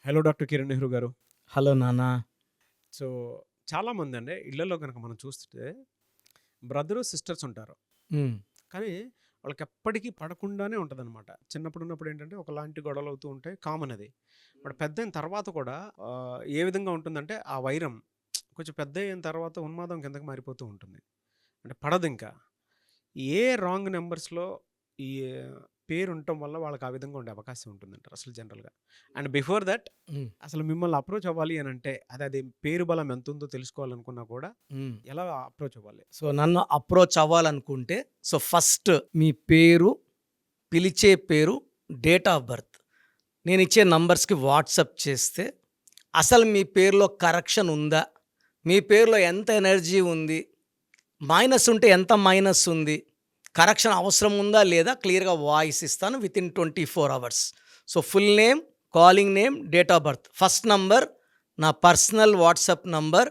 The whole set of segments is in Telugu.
హలో డాక్టర్ కిరణ్ నెహ్రూ గారు. హలో నాన్న. సో, చాలామందండి ఇళ్ళల్లో గనక మనం చూస్తే బ్రదరు, సిస్టర్స్ ఉంటారు. హ్మ్. కానీ వాళ్ళకెప్పటికీ పడకుండానే ఉంటదనమాట. చిన్నప్పుడున్నప్పుడు ఏంటంటే ఒకలాంటి గొడవలవుతూ ఉంటాయి. కామన్ అది. బట్ పెద్దయిన తర్వాత కూడా ఏ విధంగా ఉంటుందంటే ఆ వైరం కొంచెం పెద్దయిన తర్వాత ఉన్మాదం కిందకి మారిపోతూ ఉంటుంది. అంటే పడదింకా. ఏ రాంగ్ నంబర్స్‌లో ఈ పేరు ఉండటం వల్ల వాళ్ళకి ఆ విధంగా ఉండే అవకాశం ఉంటుందంటారు అసలు జనరల్‌గా. అండ్ బిఫోర్ థట్ హ్మ్. అసలు మిమ్మల్ని అప్రోచ్ అవ్వాలి అనంటే అది పేరు బలం ఎంతుందో తెలుసుకోవాలనుకున్నా కూడా హ్మ్. ఎలా అప్రోచ్ అవ్వాలి? సో, నన్ను అప్రోచ్ అవ్వాలనుకుంటే ఫస్ట్ మీ పేరు, పిలిచే పేరు, డేట్ ఆఫ్ బర్త్ నేనిచ్చే నంబర్స్‌కి వాట్సాప్ చేస్తే, అసలు మీ పేరులో కరెక్షన్ ఉందా? మీ పేరులో ఎంత ఎనర్జీ ఉంది? మైనస్ ఉంటే ఎంత మైనస్ ఉంది? కరెక్షన్ అవసరం ఉందా లేదా? క్లియర్‌గా వాయిస్ ఇస్తాను within 24 hours. So, full name, calling name, date of birth. First number నా personal WhatsApp number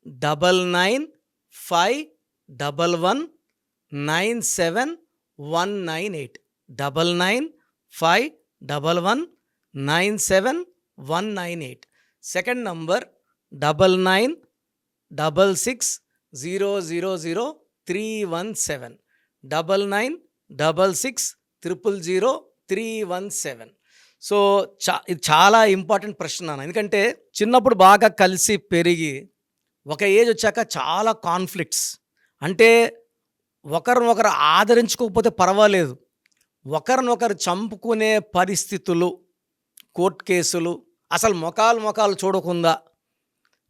9951197198 9951197198. Second number 9966000317 9966000317. So, ఇది చాలా ఇంపార్టెంట్ ప్రశ్న నాన్న. ఎందుకంటే చిన్నప్పుడు బాగా కలిసి పెరిగి ఒక ఏజ్ వచ్చాక చాలా కాన్ఫ్లిక్ట్స్. అంటే ఒకరినొకరు ఆదరించుకోకపోతే పర్వాలేదు. ఒకరినొకరు చంపుకునే పరిస్థితులు, కోర్ట్ కేసులు, అసలు మొఖాలు చూడకుండా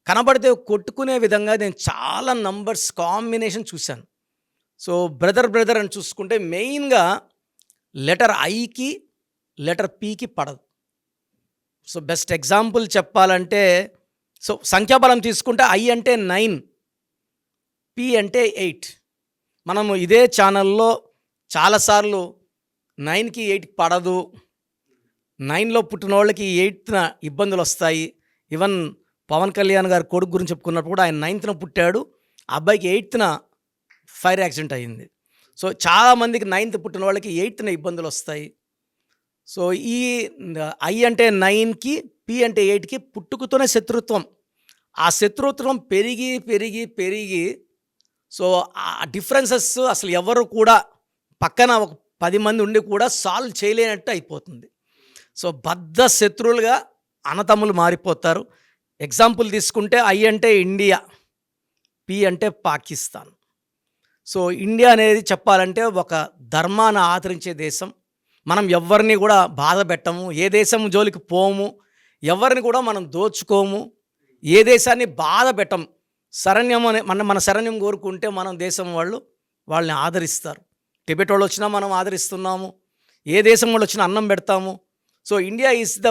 కనబడితే కొట్టుకునే విధంగా నేను చాలా నంబర్స్ కాంబినేషన్ చూశాను. సో, బ్రదర్ అని చూసుకుంటే మెయిన్‌గా లెటర్ ఐకి, లెటర్ పికి పడదు. సో, బెస్ట్ ఎగ్జాంపుల్ చెప్పాలంటే సంఖ్యాబలం తీసుకుంటే ఐ అంటే 9, పి అంటే 8. మనము ఇదే ఛానల్‌లో చాలాసార్లు 9కి 8కి పడదు. 9లో పుట్టినోళ్ళకి 8న ఇబ్బందులొస్తాయి. ఈవెన్ పవన్ కళ్యాణ్ గారి కొడుకు గురించి చెప్పుకున్నప్పుడు కూడా ఆయన 9న పుట్టాడు. ఆ అబ్బాయికి 8న ఫైర్ యాక్సిడెంట్ అయింది. సో, చాలామందికి 9th పుట్టిన వాళ్ళకి 8న ఇబ్బందులొస్తాయి. సో, ఈ ఐ అంటే 9కి, పి అంటే 8కి పుట్టుకతోనే శత్రుత్వం. ఆ శత్రుత్వం పెరిగి సో, ఆ డిఫరెన్సెస్ అసలు ఎవరు కూడా పక్కన ఒక 10 మంది ఉండి కూడా సాల్వ్ చేయలేనట్టు అయిపోతుంది. సో, బద్ధ శత్రువులుగా అన్నతమ్ములు మారిపోతారు. ఎగ్జాంపుల్ తీసుకుంటే ఐ అంటే ఇండియా, పి అంటే పాకిస్తాన్. సో, ఇండియా అనేది చెప్పాలంటే ఒక ధర్మాన్ని ఆచరించే దేశం. మనం ఎవ్వరిని కూడా బాధ పెట్టము. ఏ దేశం జోలికి పోము. ఎవరిని కూడా మనం దోచుకోము. ఏ దేశాన్ని బాధ పెట్టం. శరణ్యం అనే మన శరణ్యం కోరుకుంటే మనం దేశం వాళ్ళని ఆదరిస్తారు. టిబెట్ వాళ్ళు వచ్చినా మనం ఆదరిస్తున్నాము. ఏ దేశం వాళ్ళు వచ్చినా అన్నం పెడతాము. So, India is the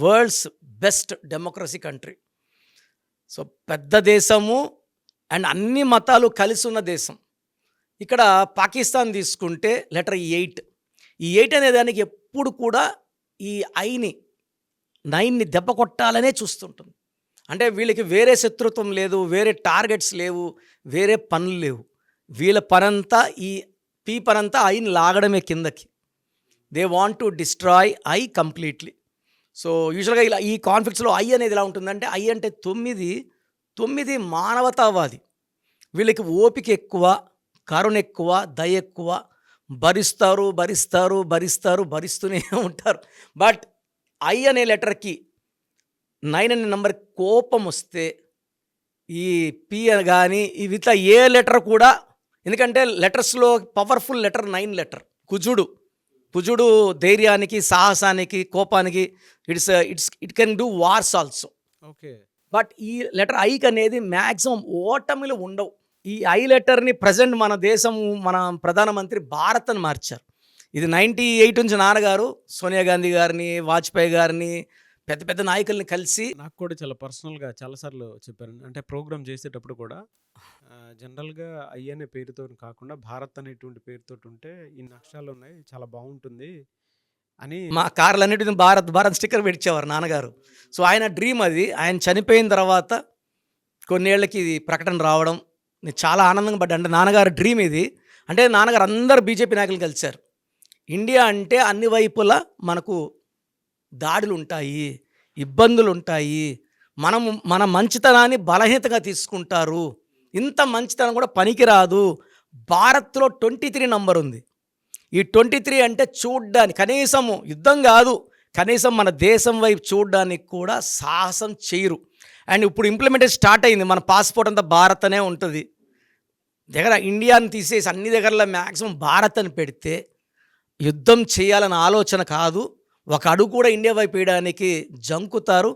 world's best democracy country. So, పెద్ద దేశము అండ్ అన్ని మతాలు కలిసి ఉన్న దేశం. ఇక్కడ పాకిస్తాన్ తీసుకుంటే లెటర్ 8. ఈ 8 అనే దానికి ఎప్పుడు కూడా ఈ ఐని 9ని దెబ్బ కొట్టాలనే చూస్తుంటుంది. అంటే వీళ్ళకి వేరే శత్రుత్వం లేదు, వేరే టార్గెట్స్ లేవు, వేరే పనులు లేవు. వీళ్ళ పనంతా ఈ పి పనంతా ఐని లాగడమే కిందకి. They want to destroy I completely. So, యూజువల్గా ఇలా ఈ కాన్ఫ్లిక్ట్స్లో ఐ అనేది ఎలా ఉంటుందంటే ఐ అంటే 9 మానవతావాది. వీళ్ళకి ఓపిక ఎక్కువ, కరుణ ఎక్కువ, దయ ఎక్కువ. భరిస్తూనే ఉంటారు. బట్ ఐ అనే లెటర్కి 9 అనే నెంబర్ కోపం వస్తే ఈ పి కానీ ఇవిట్లా ఏ లెటర్ కూడా, ఎందుకంటే లెటర్స్లో పవర్ఫుల్ లెటర్ 9 లెటర్. కుజుడు ధైర్యానికి, సాహసానికి, కోపానికి it can do wars also. Okay. But ఈ లెటర్ ఐకి అనేది మ్యాక్సిమం ఓటమిలు ఉండవు. ఈ ఐ లెటర్ని ప్రజెంట్ మన ప్రధానమంత్రి భారత్ అని మార్చారు. ఇది 98 నుంచి నాన్నగారు సోనియా గాంధీ గారిని, వాజ్పేయి గారిని, పెద్ద పెద్ద నాయకుల్ని కలిసి నాకు కూడా చాలా పర్సనల్‌గా చాలా సార్లు చెప్పారండి. అంటే ప్రోగ్రామ్ చేసేటప్పుడు కూడా జనరల్‌గా ఐ అనే పేరుతోని కాకుండా భారత్ అనేటువంటి పేరుతోటి ఉంటే ఇన్ని అక్షరాలున్నాయి. చాలా బావుంటుంది అని. మా కార్లన్నిటిని భారత్ స్టిక్కర్ పెట్టించేవారు నాన్నగారు. సో, ఆయన డ్రీమ్ అది. ఆయన చనిపోయిన తర్వాత కొన్నేళ్లకి ఇది ప్రకటన రావడం నేను చాలా ఆనందంగా పడ్డా. అంటే నాన్నగారు డ్రీమ్ ఇది. అంటే నాన్నగారు అందరు బీజేపీ నాయకులు కలిశారు. ఇండియా అంటే అన్ని వైపులా మనకు దాడులు ఉంటాయి. ఇబ్బందులు ఉంటాయి, మన మంచితనాన్ని బలహీనతగా తీసుకుంటారు, ఇంత మంచితనం కూడా పనికిరాదు. భారత్లో 23 నంబర్ ఉంది. ఈ 23 అంటే చూడ్డానికి కనీసము యుద్ధం కాదు, కనీసం మన దేశం వైపు చూడడానికి కూడా సాహసం చేయరు. అండ్ ఇప్పుడు ఇంప్లిమెంటేషన్ స్టార్ట్ అయింది. మన పాస్పోర్ట్ అంతా భారత్ అనే ఉంటుంది. దగ్గర ఇండియాని తీసేసి అన్ని దగ్గరలో మ్యాక్సిమం భారత్ అని పెడితే యుద్ధం చేయాలన్న ఆలోచన కాదు, ఒక అడుగు కూడా ఇండియా వైపు వేయడానికి జంకుతారు.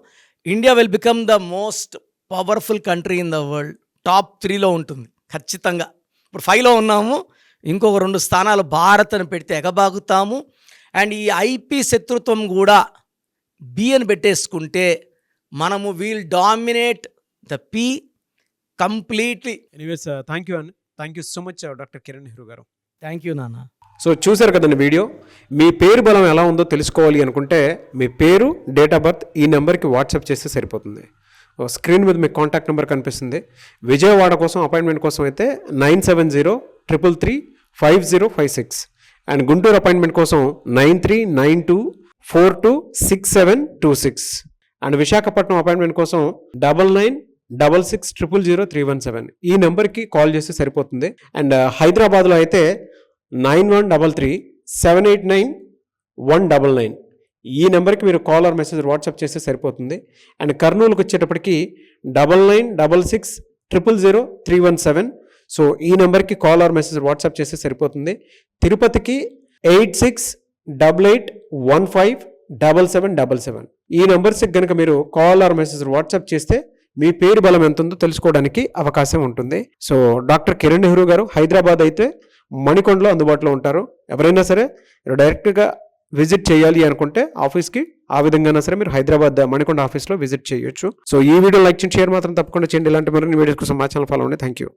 India will become the most powerful country in the world. Top 3లో ఉంటుంది ఖచ్చితంగా. ఇప్పుడు 5లో ఉన్నాము, ఇంకొక 2 స్థానాలు భారత్ అని పెడితే ఎగబాగుతాము. అండ్ ఈ ఐపీ శత్రుత్వం కూడా బి అని పెట్టేసుకుంటే మనము we'll dominate the P completely. Anyways thank you అండి, thank you so much doctor Kiran Nehru గారు. థ్యాంక్ యూ నాన్న. సో చూశారు కదండి వీడియో. మీ పేరు బలం ఎలా ఉందో తెలుసుకోవాలి అనుకుంటే మీ పేరు, డేట్ ఆఫ్ బర్త్ ఈ నెంబర్కి వాట్సాప్ చేస్తే సరిపోతుంది. స్క్రీన్ మీద మీకు కాంటాక్ట్ నెంబర్ కనిపిస్తుంది. విజయవాడ కోసం అపాయింట్మెంట్ కోసం అయితే 9703335056 అండ్ గుంటూరు అపాయింట్మెంట్ కోసం 9392426726 అండ్ విశాఖపట్నం అపాయింట్మెంట్ కోసం 9966600317 ఈ నెంబర్కి కాల్ చేస్తే సరిపోతుంది. అండ్ హైదరాబాద్లో అయితే 9133789199 ఈ నెంబర్కి మీరు కాల్ ఆర్ మెసేజ్ వాట్సాప్ చేస్తే సరిపోతుంది. అండ్ కర్నూలుకి వచ్చేటప్పటికి 9966000317 సో ఈ నెంబర్కి కాల్ ఆర్ మెసేజ్ వాట్సాప్ చేస్తే సరిపోతుంది. తిరుపతికి 8688157777 ఈ నెంబర్స్కి కనుక మీరు కాల్ ఆర్ మెసేజ్ వాట్సాప్ చేస్తే మీ పేరు బలం ఎంత ఉందో తెలుసుకోవడానికి అవకాశం ఉంటుంది. సో డాక్టర్ కిరణ్ నెహ్రూ గారు హైదరాబాద్ అయితే మణికొండలో అందుబాటులో ఉంటారు. ఎవరైనా సరే మీరు డైరెక్ట్గా విజిట్ చేయాలి అనుకుంటే ఆఫీస్కి ఆ విధంగా సరే మీరు హైదరాబాద్ మణికొండ ఆఫీస్లో విజిట్ చేయొచ్చు. సో ఈ వీడియో లైక్ చేయండి, షేర్ మాత్రం తప్పకుండా చేయండి. ఇలాంటి మరిన్ని వీడియోస్ కోసం మా ఛానల్ ఫాలో అవ్వండి. Thank you.